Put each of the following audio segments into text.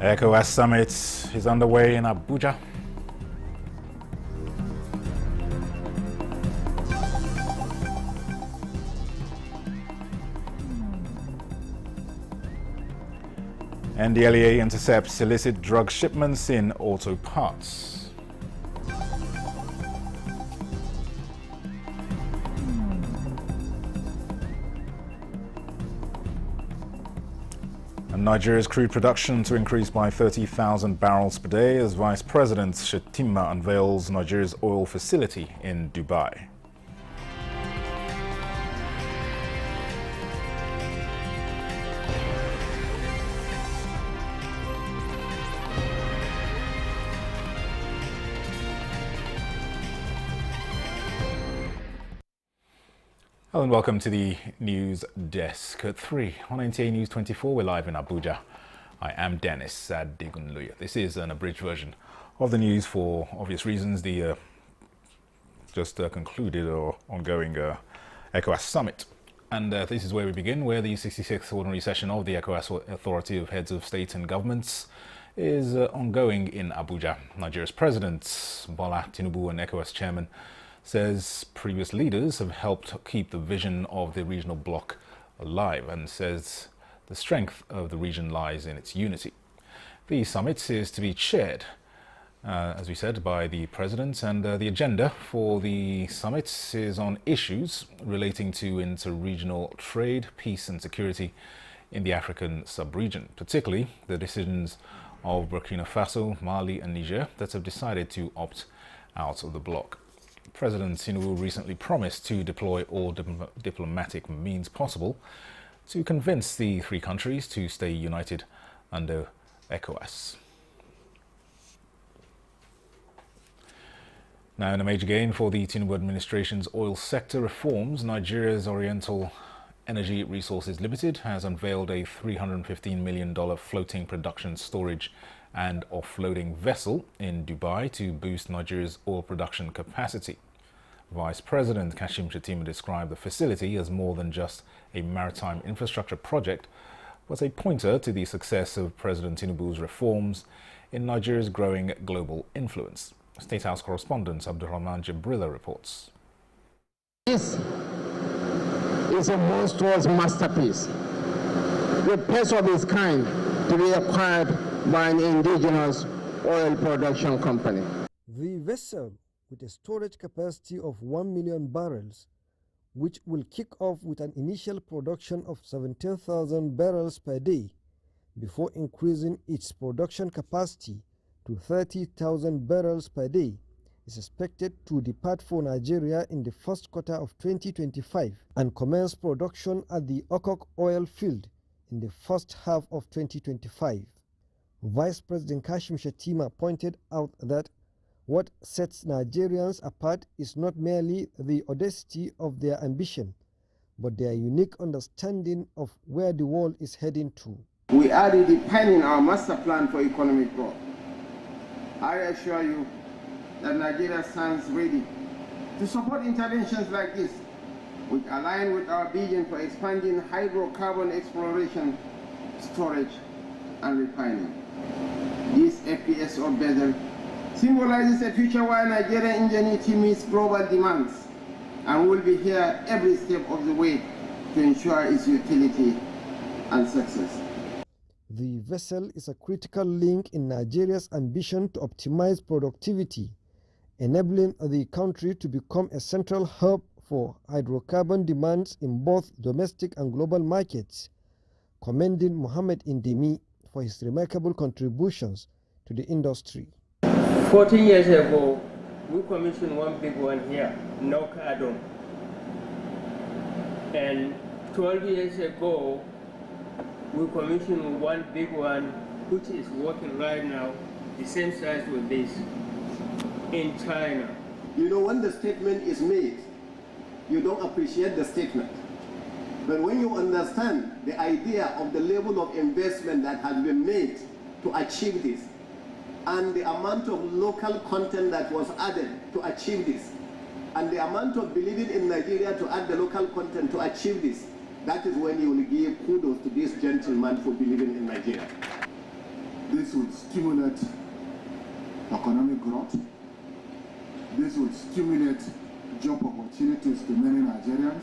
ECOWAS summit is underway in Abuja. NDLEA intercepts illicit drug shipments in auto parts. And Nigeria's crude production to increase by 30,000 barrels per day as Vice President Shettima unveils Nigeria's oil facility in Dubai. Hello and welcome to the news desk at 3 on NTA News 24. We're live in Abuja. I am Dennis Adegunloye. This is an abridged version of the news for obvious reasons. The just concluded or ongoing ECOWAS summit. And this is where we begin, where the 66th ordinary session of the ECOWAS Authority of Heads of State and Governments is ongoing in Abuja. Nigeria's President Bola Tinubu and ECOWAS Chairman says previous leaders have helped keep the vision of the regional bloc alive and says the strength of the region lies in its unity. The summit is to be chaired, as we said, by the President, and the agenda for the summit is on issues relating to inter-regional trade, peace and security in the African sub-region, particularly the decisions of Burkina Faso, Mali and Niger that have decided to opt out of the bloc. President Tinubu recently promised to deploy all diplomatic means possible to convince the three countries to stay united under ECOWAS. Now, in a major gain for the Tinubu administration's oil sector reforms, Nigeria's Oriental Energy Resources Limited has unveiled a $315 million floating production storage and offloading vessel in Dubai to boost Nigeria's oil production capacity. Vice President Kashim Shettima described the facility as more than just a maritime infrastructure project, but a pointer to the success of President Tinubu's reforms in Nigeria's growing global influence. State House correspondent Abdurrahman Jibrilla reports. This is a monstrous masterpiece, the best of its kind to be acquired by an indigenous oil production company. The vessel, with a storage capacity of 1 million barrels, which will kick off with an initial production of 17,000 barrels per day before increasing its production capacity to 30,000 barrels per day, is expected to depart for Nigeria in the first quarter of 2025 and commence production at the Okok oil field in the first half of 2025. Vice President Kashim Shettima pointed out that what sets Nigerians apart is not merely the audacity of their ambition, but their unique understanding of where the world is heading to. We are redefining our master plan for economic growth. I assure you that Nigeria stands ready to support interventions like this, which align with our vision for expanding hydrocarbon exploration, storage, and refining. This FPSO bezel symbolizes a future where Nigerian ingenuity meets global demands and will be here every step of the way to ensure its utility and success. The vessel is a critical link in Nigeria's ambition to optimize productivity, enabling the country to become a central hub for hydrocarbon demands in both domestic and global markets, commending Mohammed Indemi for his remarkable contributions to the industry. 14 years ago, we commissioned one big one here, Nokadon. And 12 years ago, we commissioned one big one, which is working right now, the same size with this, in China. You know, when the statement is made, you don't appreciate the statement. But when you understand the idea of the level of investment that has been made to achieve this, and the amount of local content that was added to achieve this, and the amount of believing in Nigeria to add the local content to achieve this, that is when you will give kudos to this gentleman for believing in Nigeria. This would stimulate economic growth. This would stimulate job opportunities to many Nigerians.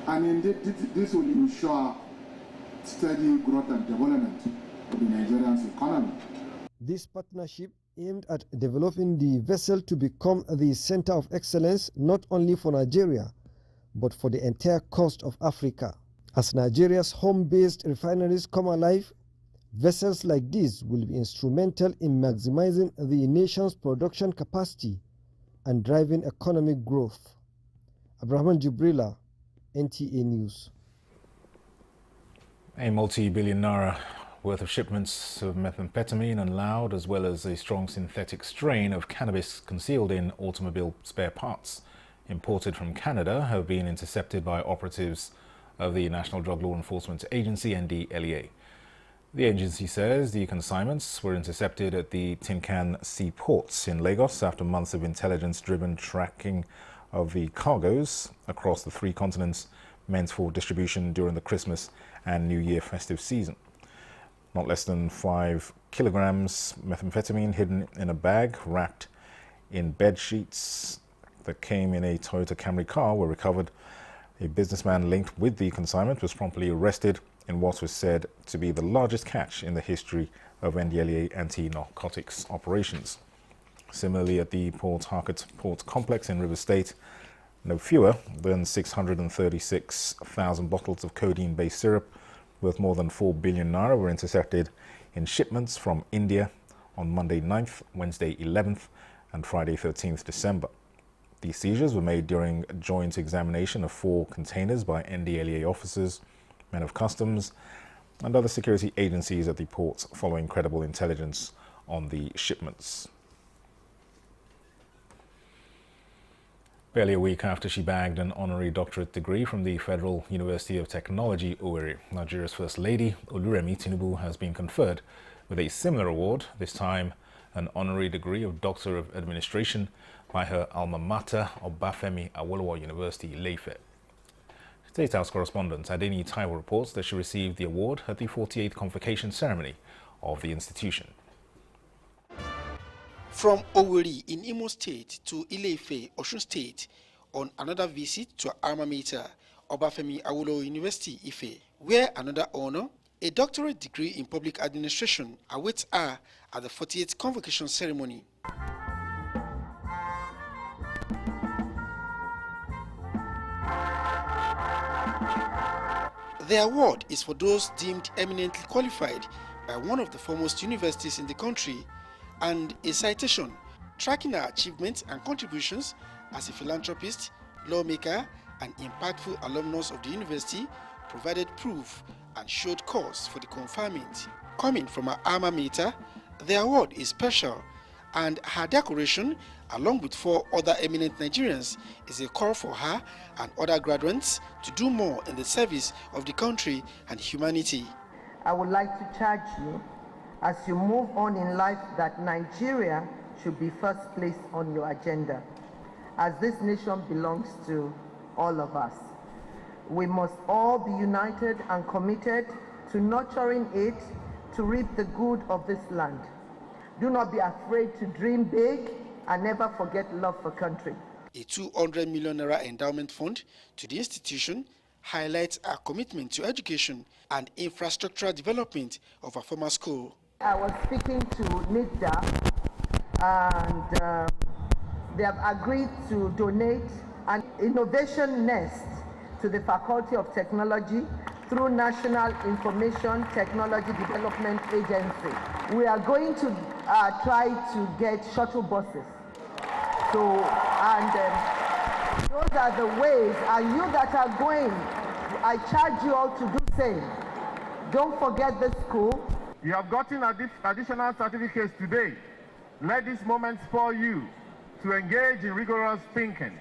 And indeed, this will ensure steady growth and development of the Nigerian economy. This partnership aimed at developing the vessel to become the center of excellence not only for Nigeria, but for the entire coast of Africa. As Nigeria's home-based refineries come alive, vessels like this will be instrumental in maximizing the nation's production capacity and driving economic growth. Abraham Jibrila, NTA News. A multi-billion naira worth of shipments of methamphetamine and loud, as well as a strong synthetic strain of cannabis concealed in automobile spare parts imported from Canada, have been intercepted by operatives of the National Drug Law Enforcement Agency, NDLEA. The agency says the consignments were intercepted at the Tinkan seaports in Lagos after months of intelligence-driven tracking of the cargoes across the 3 continents meant for distribution during the Christmas and New Year festive season. Not less than 5 kilograms methamphetamine hidden in a bag wrapped in bed sheets that came in a Toyota Camry car were recovered. A businessman linked with the consignment was promptly arrested in what was said to be the largest catch in the history of NDLEA anti-narcotics operations. Similarly, at the Port Harcourt Port Complex in River State, no fewer than 636,000 bottles of codeine-based syrup worth more than 4 billion naira were intercepted in shipments from India on Monday 9th, Wednesday 11th, and Friday 13th December. These seizures were made during a joint examination of 4 containers by NDLEA officers, men of customs, and other security agencies at the ports following credible intelligence on the shipments. Barely a week after she bagged an honorary doctorate degree from the Federal University of Technology, Owerri, Nigeria's First Lady, Oluremi Tinubu, has been conferred with a similar award, this time an honorary degree of Doctor of Administration by her alma mater, Obafemi Awolowo University, Ile-Ife. State House correspondent Adeni Taiwo reports that she received the award at the 48th convocation ceremony of the institution. From Owerri in Imo State to Ile-Ife, Osun State, on another visit to her alma mater, Obafemi Awolowo University, Ife, where another honor, a doctorate degree in public administration, awaits her at the 48th convocation ceremony. The award is for those deemed eminently qualified by one of the foremost universities in the country, and a citation tracking her achievements and contributions as a philanthropist, lawmaker, and impactful alumnus of the university provided proof and showed cause for the conferment. Coming from her alma mater, the award is special, and her decoration, along with 4 other eminent Nigerians, is a call for her and other graduates to do more in the service of the country and humanity. I would like to charge you, as you move on in life, that Nigeria should be first place on your agenda, as this nation belongs to all of us. We must all be united and committed to nurturing it to reap the good of this land. Do not be afraid to dream big and never forget love for country. A 200 million naira endowment fund to the institution highlights our commitment to education and infrastructural development of our former school. I was speaking to NIDA, and they have agreed to donate an innovation nest to the Faculty of Technology through National Information Technology Development Agency. We are going to try to get shuttle buses. So, and those are the ways, and you that are going, I charge you all to do the same. Don't forget the school. You have gotten additional certificates today. Let this moment spur you to engage in rigorous thinking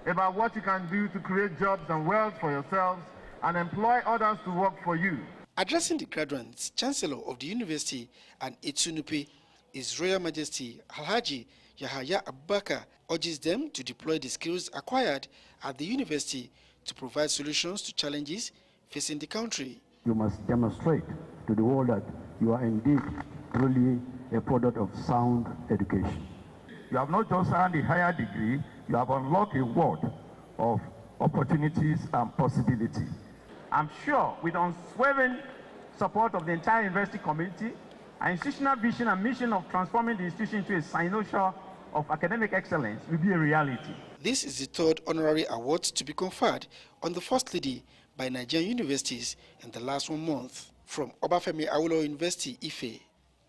about what you can do to create jobs and wealth for yourselves and employ others to work for you. Addressing the graduates, Chancellor of the University and Etsunupe, His Royal Majesty Alhaji Yahaya Abubakar urges them to deploy the skills acquired at the university to provide solutions to challenges facing the country. You must demonstrate to the world that you are indeed truly a product of sound education. You have not just earned a higher degree, you have unlocked a world of opportunities and possibility. I'm sure with unswerving support of the entire university community, our institutional vision and mission of transforming the institution into a cynosure of academic excellence will be a reality. This is the third honorary award to be conferred on the First Lady by Nigerian universities in the last 1 month. From Obafemi Awolowo University, Ife,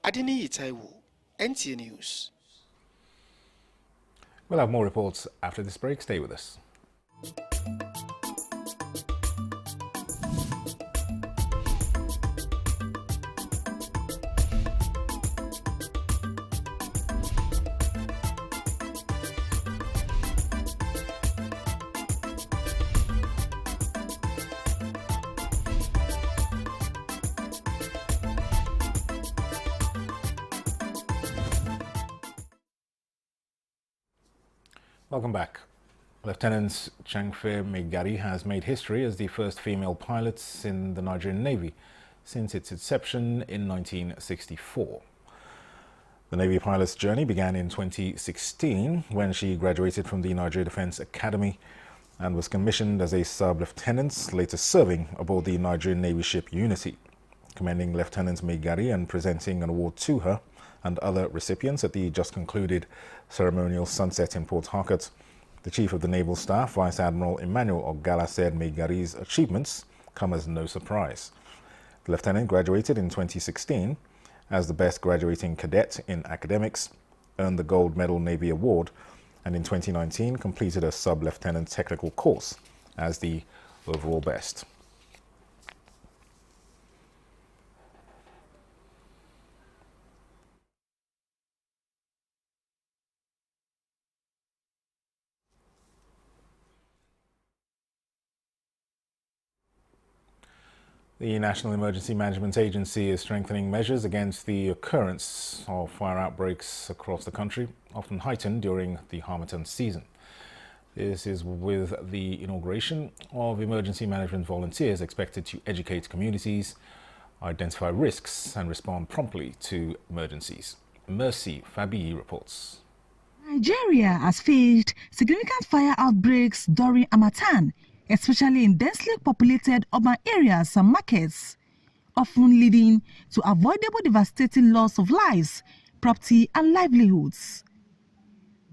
Adeniyi Taiwo, NTA News. We'll have more reports after this break. Stay with us. Welcome back. Lieutenant Changfe Megari has made history as the first female pilot in the Nigerian Navy since its inception in 1964. The Navy pilot's journey began in 2016 when she graduated from the Nigeria Defence Academy and was commissioned as a sub-lieutenant, later serving aboard the Nigerian Navy ship Unity. Commending Lieutenant Megari and presenting an award to her and other recipients at the just concluded ceremonial sunset in Port Harcourt, the Chief of the Naval Staff, Vice Admiral Emmanuel Ogala, said Megari's achievements come as no surprise. The lieutenant graduated in 2016 as the best graduating cadet in academics, earned the Gold Medal Navy Award, and in 2019 completed a sub-lieutenant technical course as the overall best. The National Emergency Management Agency is strengthening measures against the occurrence of fire outbreaks across the country, often heightened during the Harmattan season. This is with the inauguration of emergency management volunteers expected to educate communities, identify risks and respond promptly to emergencies. Mercy Fabi reports. Nigeria has faced significant fire outbreaks during Harmattan, especially in densely populated urban areas and markets, often leading to avoidable devastating loss of lives, property and livelihoods.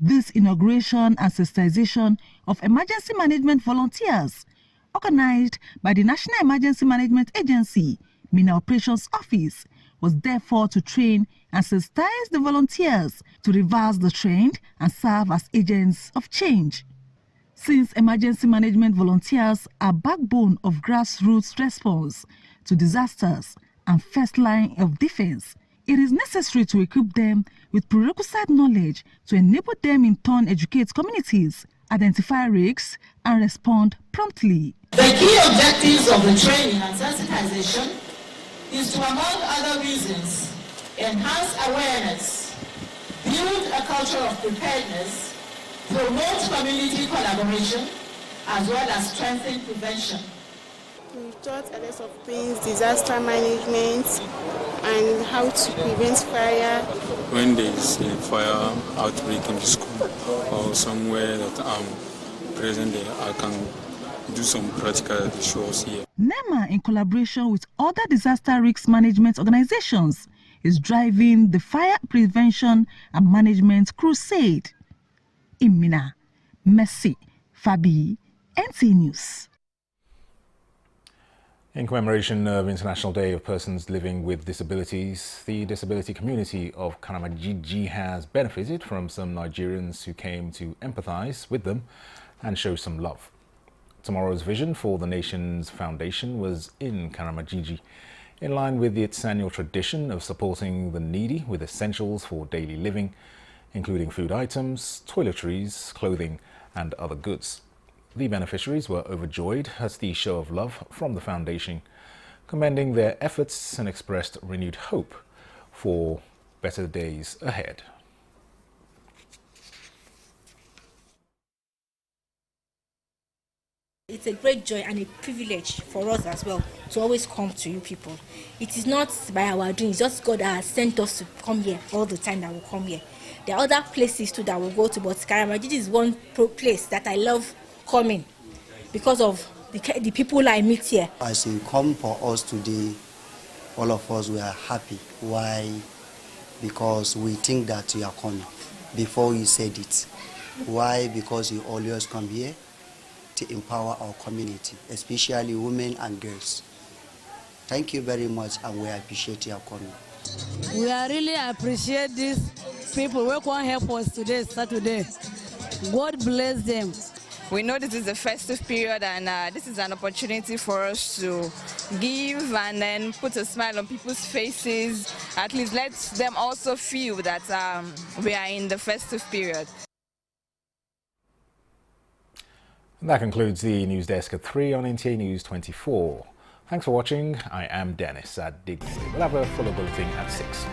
This inauguration and sensitization of emergency management volunteers, organized by the National Emergency Management Agency, MENA Operations Office, was therefore to train and sensitize the volunteers to reverse the trend and serve as agents of change. Since emergency management volunteers are backbone of grassroots response to disasters and first line of defense, it is necessary to equip them with prerequisite knowledge to enable them in turn educate communities, identify risks, and respond promptly. The key objectives of the training and sensitization is to, among other reasons, enhance awareness, build a culture of preparedness, promote community collaboration, as well as strengthen prevention. We taught a lot of things, disaster management, and how to prevent fire. When there is a fire outbreak in the school or somewhere that I'm present there, I can do some practical shows here. NEMA, in collaboration with other disaster risk management organizations, is driving the fire prevention and management crusade. In Mina, Mercy Fabi, NTA News. In commemoration of International Day of Persons Living with Disabilities, the disability community of Karamajiji has benefited from some Nigerians who came to empathize with them and show some love. Tomorrow's vision for the nation's foundation was in Karamajiji, in line with its annual tradition of supporting the needy with essentials for daily living, including food items, toiletries, clothing, and other goods. The beneficiaries were overjoyed at the show of love from the foundation, commending their efforts and expressed renewed hope for better days ahead. It's a great joy and a privilege for us as well to always come to you people. It is not by our doing, it's just God that has sent us to come here all the time that we come here. There are other places too that we go to, but Karamajiji is one place that I love coming because of the people I meet here. As you come for us today, all of us, we are happy. Why? Because we think that you are coming before you said it. Why? Because you always come here to empower our community, especially women and girls. Thank you very much, and we appreciate your coming. We really appreciate these people who can help us today, Saturday. God bless them. We know this is a festive period, and this is an opportunity for us to give and then put a smile on people's faces. At least let them also feel that we are in the festive period. And that concludes the news desk at 3 on NTA News 24. Thanks for watching. I am Dennis at Dignity. We'll have a fuller bulletin at 6.